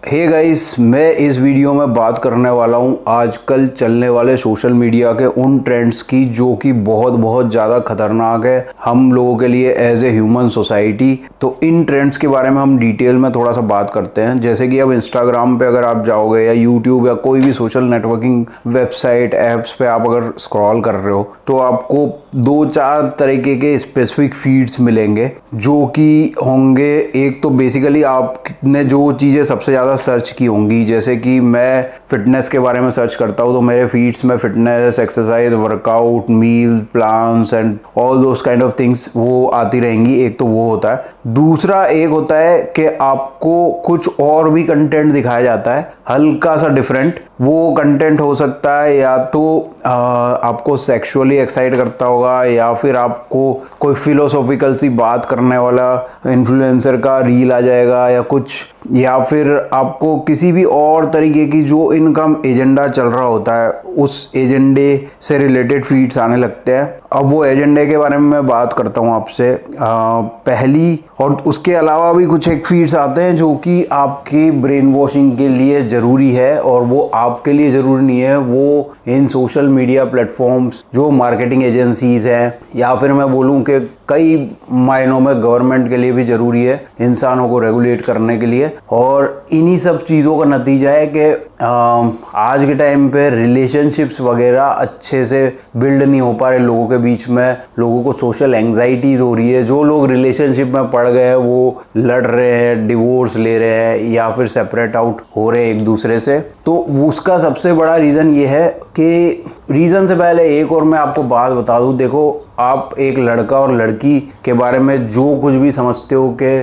Hey guys, मैं इस video में बात करने वाला हूँ आजकल चलने वाले सोशल मीडिया के उन ट्रेंड्स की जो कि बहुत ज़्यादा खतरनाक है हम लोगों के लिए एज ए ह्यूमन सोसाइटी। तो इन ट्रेंड्स के बारे में हम डिटेल में थोड़ा सा बात करते हैं। जैसे कि अब इंस्टाग्राम पे अगर आप जाओगे या यूट्यूब या कोई भी सोशल नेटवर्किंग वेबसाइट ऐप्स पे आप अगर स्क्रॉल कर रहे हो तो आपको 2-4 तरीके के स्पेसिफिक फीड्स मिलेंगे जो कि होंगे। एक तो बेसिकली आपने जो चीज़ें सबसे ज़्यादा सर्च की होंगी, जैसे कि मैं फिटनेस के बारे में सर्च करता हूँ तो मेरे फीड्स में fitness, exercise, workout, meal plans and all those kind of things वो आती रहेंगी। एक तो वो होता है। दूसरा एक होता है कि आपको कुछ और भी कंटेंट दिखाया जाता है हल्का सा डिफरेंट। वो कंटेंट हो सकता है या तो आपको सेक्सुअली एक्साइट करता होगा, या फिर आपको कोई फिलोसॉफिकल सी बात करने वाला इन्फ्लुएंसर का रील आ जाएगा या कुछ, या फिर आपको किसी भी और तरीके की जो इनकम एजेंडा चल रहा होता है उस एजेंडे से रिलेटेड फीड्स आने लगते हैं। अब वो एजेंडे के बारे में मैं बात करता हूँ आपसे। पहली और उसके अलावा भी कुछ एक फीड्स आते हैं जो कि आपकी ब्रेन वॉशिंग के लिए ज़रूरी है, और वो आपके लिए ज़रूरी नहीं है। वो इन सोशल मीडिया प्लेटफॉर्म्स जो मार्केटिंग एजेंसीज़ हैं, या फिर मैं बोलूँ कि कई मायनों में गवर्नमेंट के लिए भी ज़रूरी है इंसानों को रेगुलेट करने के लिए। और इन्हीं सब चीज़ों का नतीजा है कि आज के टाइम पे रिलेशनशिप्स वगैरह अच्छे से बिल्ड नहीं हो पा रहे लोगों के बीच में। लोगों को सोशल एंग्जाइटीज़ हो रही है। जो लोग रिलेशनशिप में पड़ गए हैं वो लड़ रहे हैं, डिवोर्स ले रहे हैं या फिर सेपरेट आउट हो रहे हैं एक दूसरे से। तो उसका सबसे बड़ा रीज़न ये है कि रीज़न से पहले एक और मैं आपको बात बता दूँ। देखो, आप एक लड़का और लड़की के बारे में जो कुछ भी समझते हो कि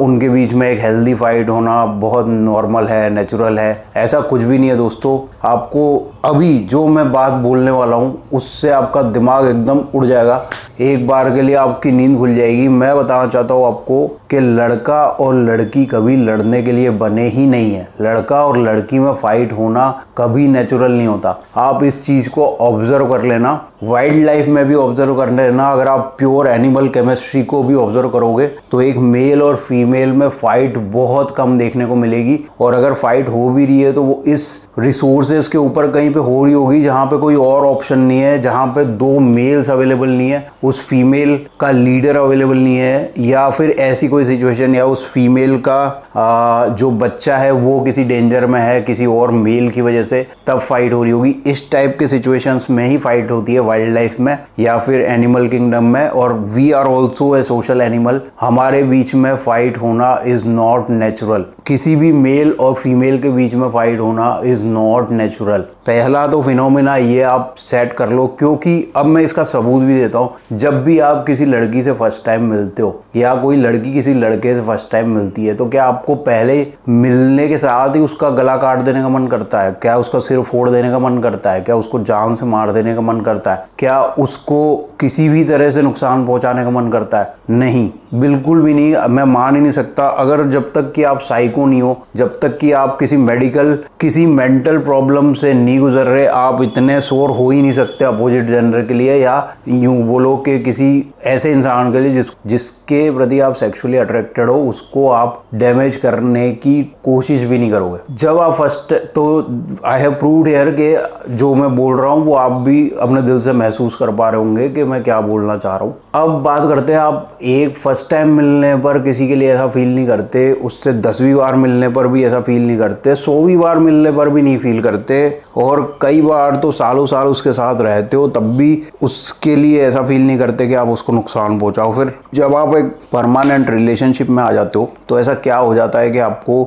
उनके बीच में एक हेल्दी फाइट होना बहुत नॉर्मल है, नेचुरल है, ऐसा कुछ भी नहीं है दोस्तों। आपको अभी जो मैं बात बोलने वाला हूँ उससे आपका दिमाग एकदम उड़ जाएगा, एक बार के लिए आपकी नींद खुल जाएगी। मैं बताना चाहता हूँ आपको कि लड़का और लड़की कभी लड़ने के लिए बने ही नहीं है। लड़का और लड़की में फाइट होना कभी नेचुरल नहीं होता। आप इस चीज़ को ऑब्जर्व कर लेना, वाइल्ड लाइफ में भी ऑब्जर्व कर लेना। अगर आप प्योर एनिमल केमिस्ट्री को भी ऑब्जर्व करोगे तो एक मेल और फीमेल में फाइट बहुत कम देखने को मिलेगी, और अगर फाइट हो भी रही है तो वो इस रिसोर्सेज के ऊपर कहीं पे हो रही होगी जहाँ पे कोई और ऑप्शन नहीं है, जहाँ पे 2 मेल्स अवेलेबल नहीं है, उस फीमेल का लीडर अवेलेबल नहीं है, या फिर ऐसी कोई सिचुएशन, या उस फीमेल का जो बच्चा है वो किसी डेंजर में है किसी और मेल की वजह से, तब फाइट हो रही होगी। इस टाइप के सिचुएशंस में ही फाइट होती है वाइल्ड लाइफ में या फिर एनिमल किंगडम में। और we are also a social animal. हमारे बीच में फाइट होना इज नॉट नेचुरल। किसी भी मेल और फीमेल के बीच में फाइट होना इज नॉट नेचुरल। पहला तो फिनोमिना ये आप सेट कर लो, क्योंकि अब मैं इसका सबूत भी देता हूँ। जब भी आप किसी लड़की से फर्स्ट टाइम मिलते हो या कोई लड़की किसी लड़के से फर्स्ट टाइम मिलती है, तो क्या आपको पहले मिलने के साथ ही उसका गला काट देने का मन करता है? क्या उसका सिर फोड़ देने का मन करता है? क्या उसको जान से मार देने का मन करता है? क्या उसको किसी भी तरह से नुकसान पहुंचाने का मन करता है? नहीं, बिल्कुल भी नहीं। मैं मान ही नहीं सकता। अगर जब तक कि आप साइको नहीं हो, जब तक कि आप किसी मेंटल प्रॉब्लम से नहीं गुजर रहे, आप इतने शोर हो ही नहीं सकते अपोजिट जेंडर के लिए, या यूं बोलो कि किसी ऐसे इंसान के लिए जिसके प्रति आप सेक्सुअली अट्रैक्टेड हो, उसको आप डैमेज करने की कोशिश भी नहीं करोगे। जब आप फर्स्ट, तो आई हैव प्रूव्ड हियर कि जो मैं बोल रहा हूँ वो आप भी अपने दिल से महसूस कर पा रहे होंगे कि मैं क्या बोलना चाह रहा हूँ। अब बात करते हैं, आप एक फर्स्ट टाइम मिलने पर किसी के लिए ऐसा फील नहीं करते, उससे 10वीं बार मिलने पर भी ऐसा फील नहीं करते, 100वीं बार मिलने पर भी नहीं फील करते, और कई बार तो सालों साल उसके साथ रहते हो तब भी उसके लिए ऐसा फील नहीं करते कि आप उसको नुकसान पहुंचाओ। फिर जब आप एक परमानेंट रिलेशनशिप में आ जाते हो तो ऐसा क्या हो जाता है कि आपको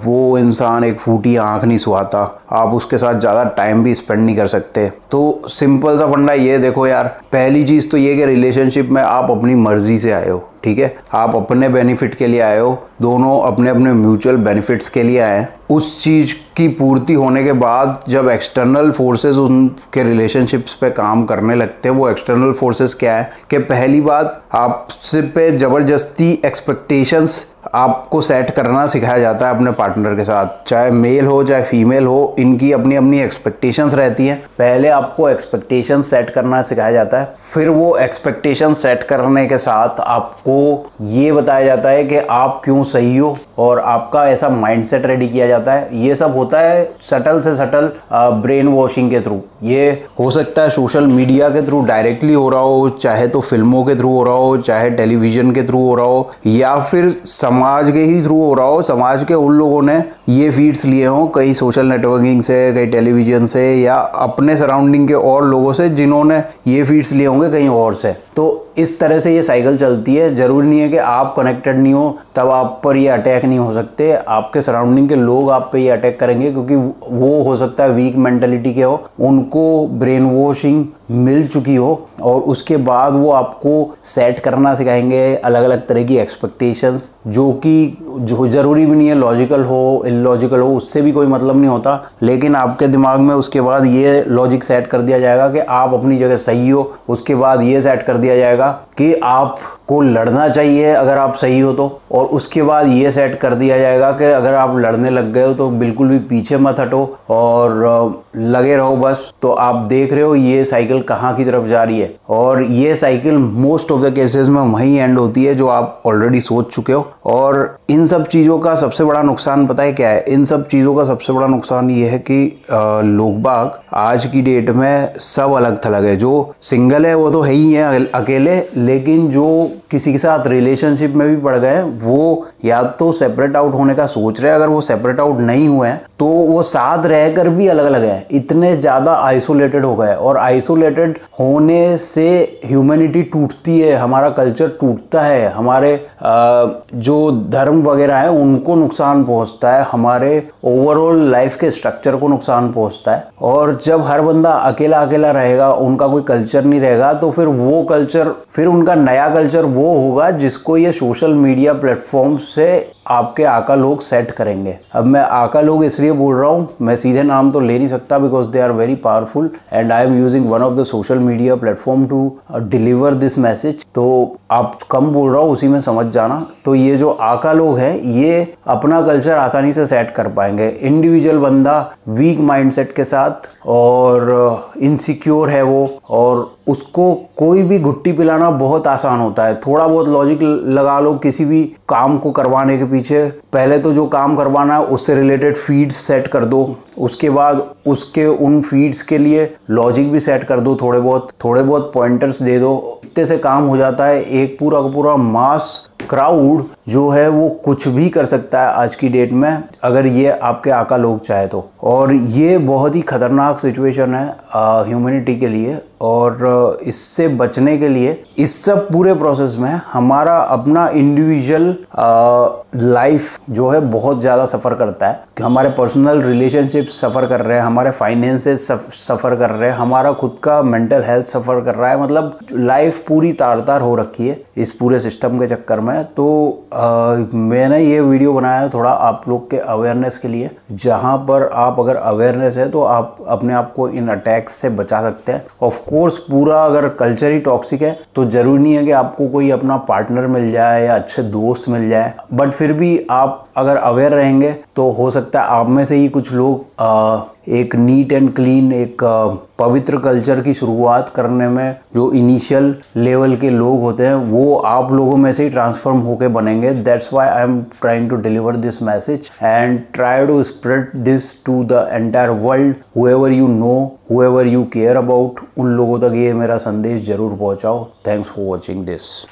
वो इंसान एक फूटी आंख नहीं सुहाता, आप उसके साथ ज़्यादा टाइम भी स्पेंड नहीं कर सकते। तो सिंपल सा फंडा ये देखो यार, पहली चीज़ तो ये कि रिलेशनशिप में आप अपनी मर्जी से आए हो, ठीक है? आप अपने बेनिफिट के लिए आए हो, दोनों अपने अपने म्यूचुअल बेनिफिट्स के लिए आए हैं। उस चीज़ की पूर्ति होने के बाद जब एक्सटर्नल फोर्सेस उनके रिलेशनशिप्स पे काम करने लगते हैं, वो एक्सटर्नल फोर्सेस क्या है कि पहली बात, आपसे पे ज़बरदस्ती एक्सपेक्टेशंस आपको सेट करना सिखाया जाता है अपने पार्टनर के साथ, चाहे मेल हो चाहे फीमेल हो, इनकी अपनी अपनी एक्सपेक्टेशंस रहती हैं। पहले आपको एक्सपेक्टेशन सेट करना सिखाया जाता है, फिर वो एक्सपेक्टेशन सेट करने के साथ आपको ये बताया जाता है कि आप क्यों सही हो, और आपका ऐसा माइंडसेट रेडी किया जाता है। ये सब होता है सटल से सटल ब्रेन वॉशिंग के थ्रू। ये हो सकता है सोशल मीडिया के थ्रू डायरेक्टली हो रहा हो, चाहे तो फिल्मों के थ्रू हो रहा हो, चाहे टेलीविजन के थ्रू हो रहा हो, या फिर समाज के ही थ्रू हो रहा हो। समाज के उन लोगों ने ये फीड्स लिए हों कई सोशल नेटवर्किंग से, कई टेलीविजन से, या अपने सराउंडिंग के और लोगों से जिन्होंने ये फीड्स लिए होंगे कहीं और से। तो इस तरह से ये साइकिल चलती है। जरूरी नहीं है कि आप कनेक्टेड नहीं हो तब आप पर ये अटैक नहीं हो सकते। आपके सराउंडिंग के लोग आप पे ये अटैक करेंगे क्योंकि वो हो सकता है वीक मेंटेलिटी के हो, उनको ब्रेन वॉशिंग मिल चुकी हो, और उसके बाद वो आपको सेट करना सिखाएंगे अलग अलग तरह की एक्सपेक्टेशंस, जो ज़रूरी भी नहीं है लॉजिकल हो इलॉजिकल हो, उससे भी कोई मतलब नहीं होता। लेकिन आपके दिमाग में उसके बाद ये लॉजिक सेट कर दिया जाएगा कि आप अपनी जगह सही हो। उसके बाद ये सेट कर दिया जाएगा कि आपको लड़ना चाहिए अगर आप सही हो तो, और उसके बाद ये सेट कर दिया जाएगा कि अगर आप लड़ने लग गए हो तो बिल्कुल भी पीछे मत हटो और लगे रहो बस। तो आप देख रहे हो ये साइकिल कहाँ की तरफ जा रही है, और ये cycle most of the cases में वहीं एंड होती है जो आप ऑलरेडी सोच चुके हो। और इन सब चीज़ों का सबसे बड़ा नुकसान पता है क्या है? इन सब चीज़ों का सबसे बड़ा नुकसान ये है कि लोग बाग आज की डेट में सब अलग थलग है। जो सिंगल है वो तो है ही है अकेले, लेकिन जो किसी के साथ रिलेशनशिप में भी पड़ गए वो या तो सेपरेट आउट होने का सोच रहे हैं, अगर वो सेपरेट आउट नहीं हुए हैं तो वो साथ रहकर भी अलग अलग हैं। इतने ज़्यादा आइसोलेटेड हो गए, और आइसोलेटेड होने से ह्यूमैनिटी टूटती है, हमारा कल्चर टूटता है, हमारे जो धर्म वगैरह है उनको नुकसान पहुंचता है, हमारे ओवरऑल लाइफ के स्ट्रक्चर को नुकसान पहुंचता है। और जब हर बंदा अकेला अकेला रहेगा, उनका कोई कल्चर नहीं रहेगा, तो फिर वो कल्चर, फिर उनका नया कल्चर वो होगा जिसको ये सोशल मीडिया प्लेटफॉर्म से आपके आका लोग सेट करेंगे। अब मैं आका लोग इसलिए बोल रहा हूँ, मैं सीधे नाम तो ले नहीं सकता because they are very powerful and I am using one of the social media platform to deliver this message. तो आप कम बोल रहा हूँ उसी में समझ जाना। तो ये जो आका लोग हैं ये अपना कल्चर आसानी से सेट कर पाएंगे। इंडिविजुअल बंदा वीक माइंडसेट के साथ और इनसिक्योर है वो, और उसको कोई भी घुट्टी पिलाना बहुत आसान होता है। थोड़ा बहुत लॉजिक लगा लो किसी भी काम को करवाने के पीछे। पहले तो जो काम करवाना है उससे रिलेटेड फीड्स सेट कर दो, उसके बाद उसके उन फीड्स के लिए लॉजिक भी सेट कर दो, थोड़े बहुत पॉइंटर्स दे दो, इतने से काम हो जाता है। एक पूरा का पूरा मास क्राउड जो है वो कुछ भी कर सकता है आज की डेट में, अगर ये आपके आका लोग चाहे तो। और ये बहुत ही खतरनाक सिचुएशन है ह्यूमैनिटी के लिए, और इससे बचने के लिए इस सब पूरे प्रोसेस में हमारा अपना इंडिविजुअल लाइफ जो है बहुत ज़्यादा सफ़र करता है। हमारे पर्सनल रिलेशनशिप सफ़र कर रहे हैं, हमारे फाइनेंसेस सफ़र कर रहे हैं, हमारा खुद का मेंटल हेल्थ सफ़र कर रहा है। मतलब लाइफ पूरी तार तार हो रखी है इस पूरे सिस्टम के चक्कर में। तो मैंने ये वीडियो बनाया है थोड़ा आप लोग के अवेयरनेस के लिए, जहाँ पर आप अगर अवेयरनेस है तो आप अपने आप को इन अटैक्स से बचा सकते हैं। ऑफ कोर्स पूरा अगर कल्चर ही टॉक्सिक है तो जरूरी नहीं है कि आपको कोई अपना पार्टनर मिल जाए या अच्छे दोस्त मिल जाए, बट फिर भी आप अगर अवेयर रहेंगे तो हो सकता है आप में से ही कुछ लोग एक नीट एंड क्लीन, एक पवित्र कल्चर की शुरुआत करने में जो इनिशियल लेवल के लोग होते हैं वो आप लोगों में से ही ट्रांसफॉर्म होके बनेंगे। That's why I am trying to deliver this message and try to spread this to the entire world. Whoever you know, whoever you care about, उन लोगों तक ये मेरा संदेश जरूर पहुंचाओ। Thanks for watching this.